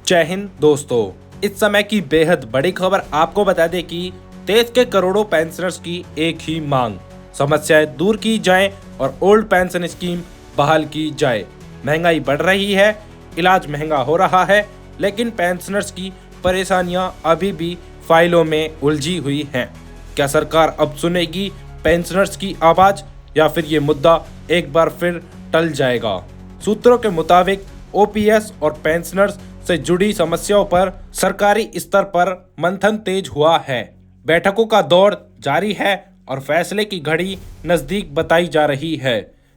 जय हिंद दोस्तों, इस समय की बेहद बड़ी खबर आपको बता दें कि देश के करोड़ों पेंशनर्स की एक ही मांग, समस्याएं दूर की जाएं और ओल्ड पेंशन स्कीम बहाल की जाए। महंगाई बढ़ रही है, इलाज महंगा हो रहा है, लेकिन पेंशनर्स की परेशानियां अभी भी फाइलों में उलझी हुई हैं। क्या सरकार अब सुनेगी पेंशनर्स की आवाज या फिर ये मुद्दा एक बार फिर टल जाएगा? सूत्रों के मुताबिक ओपीएस और पेंशनर्स से जुड़ी समस्याओं पर सरकारी स्तर पर मंथन तेज हुआ है। बैठकों का दौर जारी है और फैसले की घड़ी नजदीक बताई जा रही है।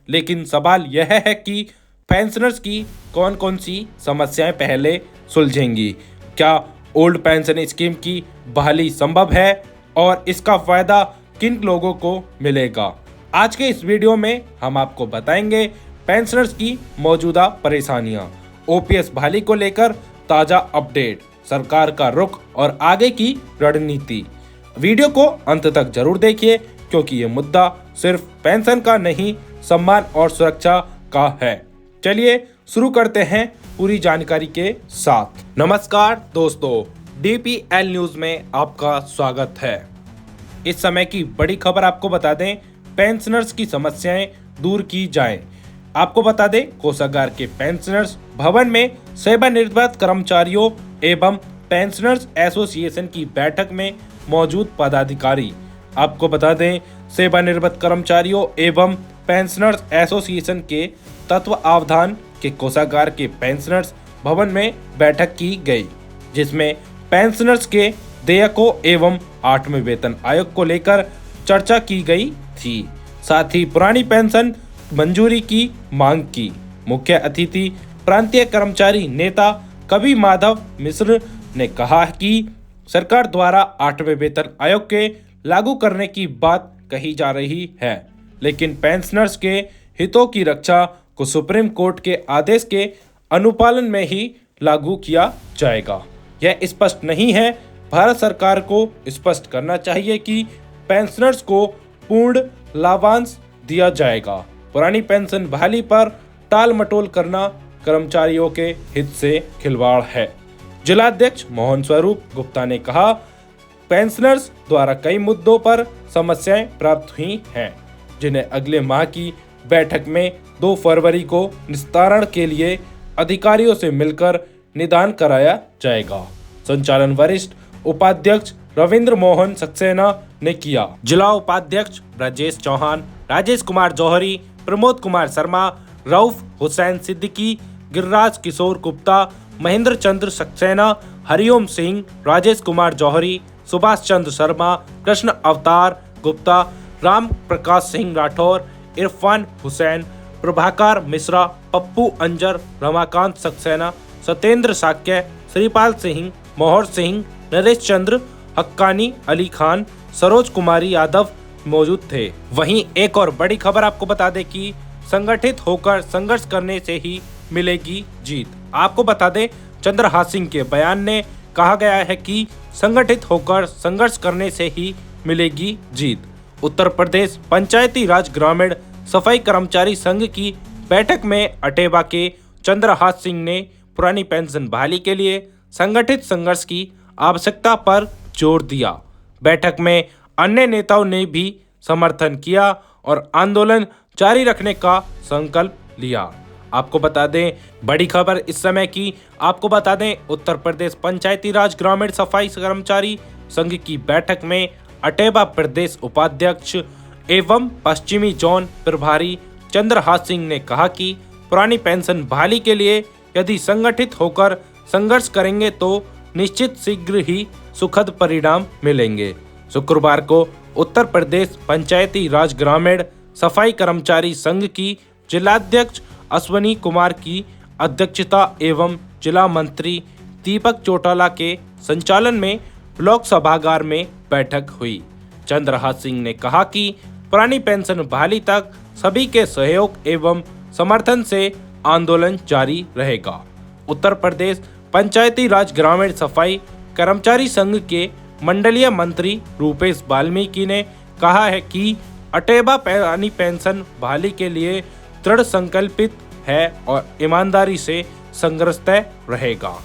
लेकिन सवाल यह है कि पेंशनर्स की कौन कौन सी समस्याएं पहले सुलझेंगी? क्या ओल्ड पेंशन स्कीम की बहाली संभव है और इसका फायदा किन लोगों को मिलेगा? आज के इस वीडियो में हम आपको बताएंगे पेंशनर्स की मौजूदा परेशानियां, ओपीएस बहाली को लेकर ताजा अपडेट, सरकार का रुख और आगे की रणनीति। वीडियो को अंत तक जरूर देखिए क्योंकि ये मुद्दा सिर्फ पेंशन का नहीं, सम्मान और सुरक्षा का है। चलिए शुरू करते हैं पूरी जानकारी के साथ। नमस्कार दोस्तों, डीपीएल न्यूज में आपका स्वागत है। इस समय की बड़ी खबर आपको बता दें, पेंशनर्स की समस्याएं दूर की जाएं। आपको बता दें, कोषागार के पेंशनर्स भवन में सेवानिवृत्त कर्मचारियों एवं पेंशनर्स एसोसिएशन की बैठक में मौजूद पदाधिकारी। आपको बता दें, सेवानिवृत्त कर्मचारियों एवं पेंशनर्स एसोसिएशन के तत्वावधान के कोषागार के पेंशनर्स भवन में बैठक की गई, जिसमें पेंशनर्स के देयकों एवं 8वें वेतन आयोग को लेकर चर्चा की गई थी। साथ ही पुरानी पेंशन मंजूरी की मांग की। मुख्य अतिथि प्रांतीय कर्मचारी नेता कवि माधव मिश्र ने कहा कि सरकार द्वारा 8वें वेतन आयोग के लागू करने की बात कही जा रही है, लेकिन पेंशनर्स के हितों की रक्षा को सुप्रीम कोर्ट के आदेश के अनुपालन में ही लागू किया जाएगा। यह स्पष्ट नहीं है। भारत सरकार को स्पष्ट करना चाहिए कि पेंशनर्स को पूर्ण लाभांश दिया जाएगा। पुरानी पेंशन बहाली पर टाल मटोल करना कर्मचारियों के हित से खिलवाड़ है। जिलाध्यक्ष मोहन स्वरूप गुप्ता ने कहा, पेंशनर्स द्वारा कई मुद्दों पर समस्याएं प्राप्त हुई हैं, जिन्हें अगले माह की बैठक में 2 फरवरी को निस्तारण के लिए अधिकारियों से मिलकर निदान कराया जाएगा। संचालन वरिष्ठ उपाध्यक्ष रविंद्र मोहन सक्सेना ने किया। जिला उपाध्यक्ष ब्रजेश चौहान, राजेश कुमार जौहरी, प्रमोद कुमार शर्मा, रऊफ हुसैन सिद्दीकी, गिरिराज किशोर गुप्ता, महेंद्र चंद्र सक्सेना, हरिओम सिंह, राजेश कुमार जौहरी, सुभाष चंद्र शर्मा, कृष्ण अवतार गुप्ता, राम प्रकाश सिंह राठौर, इरफान हुसैन, प्रभाकर मिश्रा, पप्पू अंजर, रमाकांत सक्सेना, सत्येंद्र साक्य, श्रीपाल सिंह, मोहर सिंह, नरेश चंद्र हक्कानी, अली खान, सरोज कुमारी यादव मौजूद थे। वहीं एक और बड़ी खबर आपको बता दें कि संगठित होकर संघर्ष करने से ही मिलेगी जीत। आपको बता दें, चंद्रहास सिंह के बयान ने कहा गया है कि संगठित होकर संघर्ष करने से ही मिलेगी जीत। उत्तर प्रदेश पंचायती राज ग्रामीण सफाई कर्मचारी संघ की बैठक में अटेवा के चंद्रहास सिंह ने पुरानी पेंशन बहाली के लिए संगठित संघर्ष की आवश्यकता पर जोर दिया। बैठक में अन्य नेताओं ने भी समर्थन किया और आंदोलन जारी रखने का संकल्प लिया। आपको बता दें, बड़ी खबर इस समय की आपको बता दें, उत्तर प्रदेश पंचायती राज ग्रामीण सफाई कर्मचारी संघ की बैठक में अटेवा प्रदेश उपाध्यक्ष एवं पश्चिमी जोन प्रभारी चंद्रहास सिंह ने कहा कि पुरानी पेंशन बहाली के लिए यदि संगठित होकर संघर्ष करेंगे तो निश्चित शीघ्र ही सुखद परिणाम मिलेंगे। शुक्रवार को उत्तर प्रदेश पंचायती राज ग्रामीण सफाई कर्मचारी संघ की जिलाध्यक्ष अश्वनी कुमार की अध्यक्षता एवं जिला मंत्री दीपक चौटाला के संचालन में ब्लॉक सभागार में बैठक हुई। चंद्रहास सिंह ने कहा कि पुरानी पेंशन बहाली तक सभी के सहयोग एवं समर्थन से आंदोलन जारी रहेगा। उत्तर प्रदेश पंचायती राज ग्रामीण सफाई कर्मचारी संघ के मंडलीय मंत्री रूपेश वाल्मीकि ने कहा है कि अटेवा पुरानी पेंशन बहाली के लिए दृढ़ संकल्पित है और ईमानदारी से संघर्षरत रहेगा।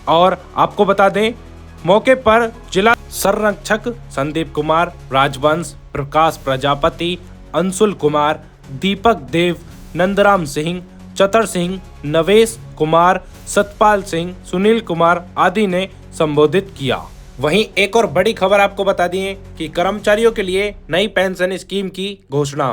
और आपको बता दें, मौके पर जिला संरक्षक संदीप कुमार, राजवंश, प्रकाश प्रजापति, अंशुल कुमार, दीपक देव, नंदराम सिंह, चतर सिंह, नवेश कुमार, सतपाल सिंह, सुनील कुमार आदि ने संबोधित किया। वहीं एक और बड़ी खबर आपको बता दिए कि कर्मचारियों के लिए नई पेंशन स्कीम की घोषणा।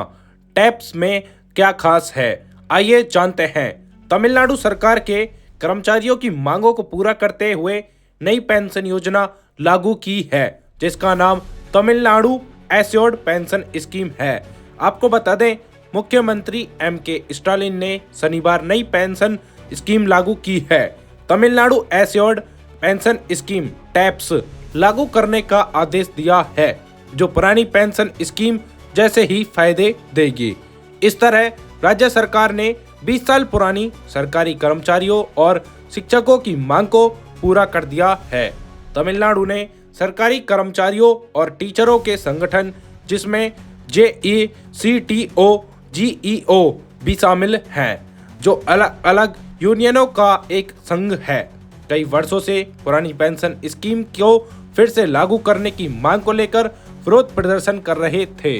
टैप्स में क्या खास है, आइए जानते हैं। तमिलनाडु सरकार के कर्मचारियों की मांगों को पूरा करते हुए नई पेंशन योजना लागू की है, जिसका नाम तमिलनाडु एश्योर्ड पेंशन स्कीम है। आपको बता दें, मुख्यमंत्री M.K. स्टालिन ने शनिवार नई पेंशन स्कीम लागू की है। Tamil Nadu assured pension scheme taps लागू करने का आदेश दिया है, जो पुरानी पेंशन स्कीम जैसे ही फायदे देगी। इस तरह राज्य सरकार ने 20 साल पुरानी सरकारी कर्मचारियों और शिक्षकों की मांग को पूरा कर दिया है। तमिलनाडु ने सरकारी कर्मचारियों और टीचरों के संगठन, जिसमें JECTO, GEO भी शामिल हैं, जो अलग अलग यूनियनों का एक संघ है, कई वर्षों से पुरानी पेंशन स्कीम को फिर से लागू करने की मांग को लेकर विरोध प्रदर्शन कर रहे थे।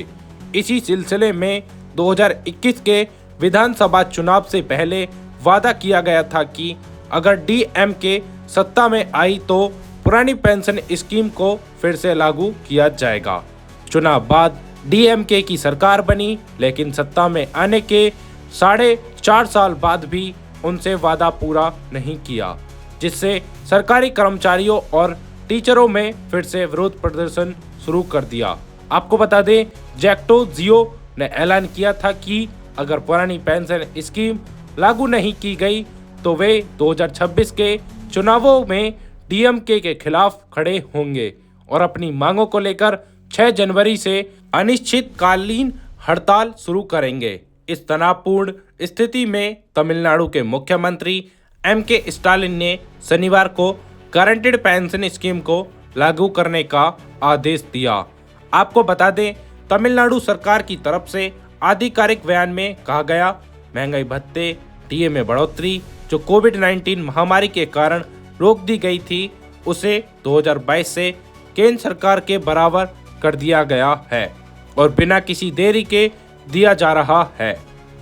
इसी सिलसिले में 2021 के विधानसभा चुनाव से पहले वादा किया गया था कि अगर DMK सत्ता में आई तो पुरानी पेंशन स्कीम को फिर से लागू किया जाएगा। चुनाव बाद DMK की सरकार बनी, लेकिन सत्ता में आने के 4.5 साल बाद भी उनसे वादा पूरा नहीं किया, जिससे सरकारी कर्मचारियों और टीचरों में फिर से विरोध प्रदर्शन शुरू कर दिया। आपको बता दें, जैक्टो जियो ने ऐलान किया था कि अगर पुरानी पेंशन स्कीम लागू नहीं की गई तो वे 2026 के चुनावों में DMK के खिलाफ खड़े होंगे और अपनी मांगों को लेकर 6 जनवरी से अनिश्चितकालीन हड़ताल शुरू करेंगे। इस तनावपूर्ण स्थिति में तमिलनाडु के मुख्यमंत्री M.K. स्टालिन ने शनिवार को गारंटीड पेंशन स्कीम को लागू करने का आदेश दिया। आपको बता दें, तमिलनाडु सरकार की तरफ से आधिकारिक बयान में कहा गया, महंगाई भत्ते, DA में बढ़ोतरी जो कोविड-19 महामारी के कारण रोक दी गई थी, उसे 2022 से केंद्र सरकार के बराबर कर दिया गया है और बिना किसी देरी के दिया जा रहा है।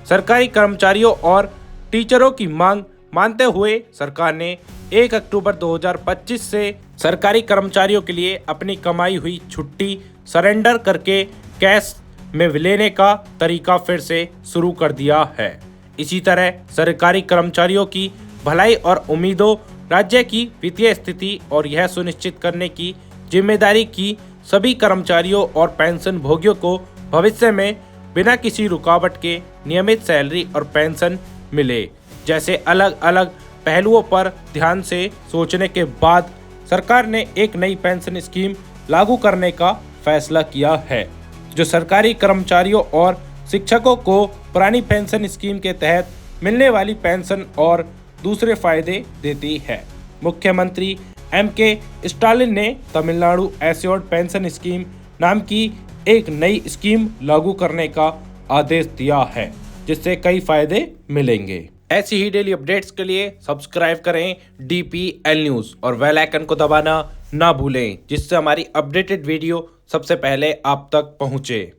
सरकारी कर्मचारियों और टीचरों की मांग मानते हुए सरकार ने 1 अक्टूबर 2025 से सरकारी कर्मचारियों के लिए अपनी कमाई हुई छुट्टी सरेंडर करके कैश में लेने का तरीका फिर से शुरू कर दिया है। इसी तरह सरकारी कर्मचारियों की भलाई और उम्मीदों, राज्य की वित्तीय स्थिति और यह सुनिश्चित करने की जिम्मेदारी की सभी कर्मचारियों और पेंशन भोगियों को भविष्य में बिना किसी रुकावट के नियमित सैलरी और पेंशन मिले, जैसे अलग अलग पहलुओं पर ध्यान से सोचने के बाद सरकार ने एक नई पेंशन स्कीम लागू करने का फैसला किया है, जो सरकारी कर्मचारियों और शिक्षकों को पुरानी पेंशन स्कीम के तहत मिलने वाली पेंशन और दूसरे फायदे देती है। मुख्यमंत्री M.K. स्टालिन ने तमिलनाडु एश्योर्ड पेंशन स्कीम नाम की एक नई स्कीम लागू करने का आदेश दिया है, जिससे कई फायदे मिलेंगे। ऐसी ही डेली अपडेट्स के लिए सब्सक्राइब करें DPL न्यूज़ और बेल आइकन को दबाना ना भूलें, जिससे हमारी अपडेटेड वीडियो सबसे पहले आप तक पहुंचे।